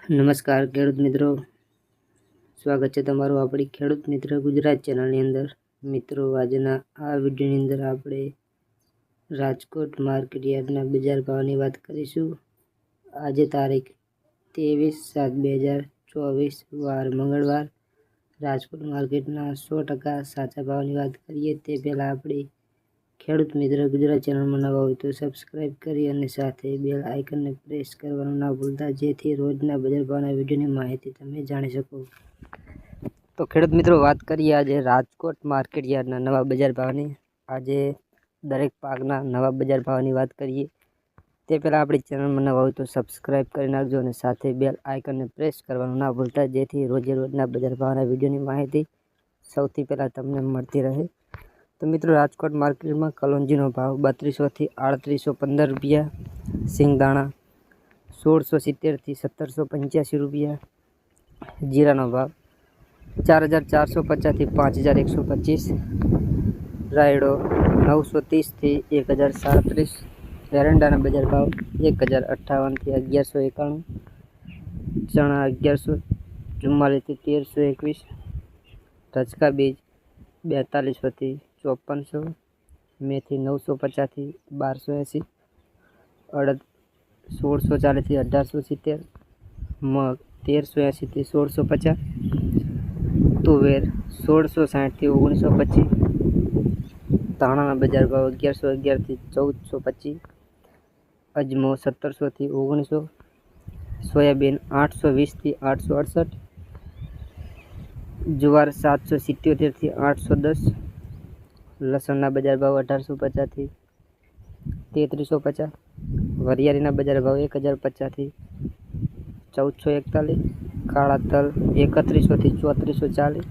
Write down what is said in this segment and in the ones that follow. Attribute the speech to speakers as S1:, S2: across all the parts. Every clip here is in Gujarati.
S1: નમસ્કાર ખેડૂત મિત્રો, સ્વાગત છે તમારું આપણી ખેડૂત મિત્ર ગુજરાત ચેનલની અંદર। મિત્રો, આજના આ વિડીયોની અંદર આપણે રાજકોટ માર્કેટ યાર્ડના બજાર ભાવની વાત કરીશું। આજે તારીખ 23/7/2024 વાર મંગળવાર રાજકોટ માર્કેટના 100% સાચા ભાવની વાત કરીએ તે પહેલાં આપણી ખેડૂત મિત્ર ગુજરાત ચેનલમાં નવા હોય તો સબસ્ક્રાઈબ કરી અને સાથે બેલ આઇકનને પ્રેસ કરવાનું ના ભૂલતા, જેથી રોજના બજાર ભાવના વિડીયોની માહિતી તમે જાણી શકો। તો ખેડૂત મિત્રો, વાત કરીએ આજે રાજકોટ માર્કેટ યાર્ડના નવા બજાર ભાવની। આજે દરેક પાકના નવા બજાર ભાવની વાત કરીએ તે પહેલાં આપણી ચેનલમાં નવા હોય તો સબસ્ક્રાઈબ કરી નાખજો અને સાથે બેલ આઇકનને પ્રેસ કરવાનું ના ભૂલતા, જેથી રોજના બજાર ભાવના વિડીયોની માહિતી સૌથી પહેલાં તમને મળતી રહે। તો મિત્રો, રાજકોટ માર્કેટમાં કલોંજીનો ભાવ 3200 થી 3815 રૂપિયા, સિંગદાણા 1670 થી 1785 રૂપિયા, જીરાનો ભાવ 4450 થી 5125, રાયડો 930 થી 1037, એરંડાના બજાર ભાવ 1058 થી 1191, ચણા 1144 થી 1321, રચકા બીજ 4200 થી 5400, મેથી 950 થી 1280, અડદ 1640 થી 1870, મગ 1380 થી 1650, તુવેર 1660 થી 1925, ધાણાના બજાર ભાવ 1111 થી 1425, અજમો 1700 થી 1900, સોયાબીન 820 થી 868, જુવાર 777 થી 810, લસણના બજાર ભાવ 1850 થી 3350, વરિયાળીના બજાર ભાવ 1050 થી 1441, કાળા તલ 3100 થી 3440,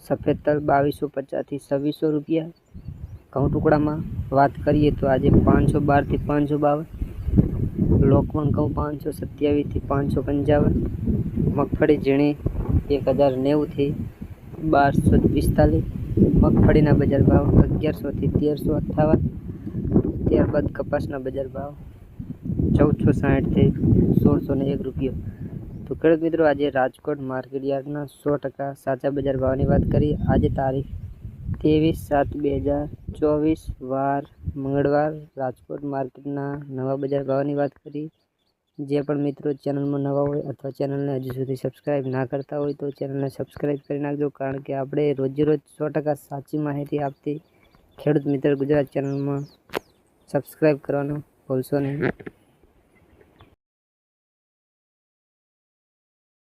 S1: સફેદ તલ 2250 થી 2600 રૂપિયા। ઘઉં ટુકડામાં વાત કરીએ તો આજે 512 થી 552, લોકવણ ઘઉં 527 થી 555, મગફળી ઝીણી 1090 થી 1245, મગફળીના બજાર ભાવ 1100 થી 1358, ત્યારબાદ કપાસના બજાર ભાવ 1460 થી 1601 રૂપિયો। તો ખેડૂત મિત્રો, આજે રાજકોટ માર્કેટ યાર્ડના 100% સાચા બજાર ભાવની વાત કરીએ। આજે તારીખ 23/7/2024 વાર મંગળવાર રાજકોટ માર્કેટના નવા બજાર ભાવની વાત કરી। જે પણ મિત્રો ચેનલમાં નવા હોય અથવા ચેનલને હજુ સુધી સબસ્ક્રાઈબ ના કરતા હોય તો ચેનલને સબસ્ક્રાઈબ કરી નાખજો, કારણ કે આપણે રોજ 100% સાચી માહિતી આપતી ખેડૂત મિત્ર ગુજરાત ચેનલમાં સબસ્ક્રાઈબ કરવાનું ભૂલશો નહીં।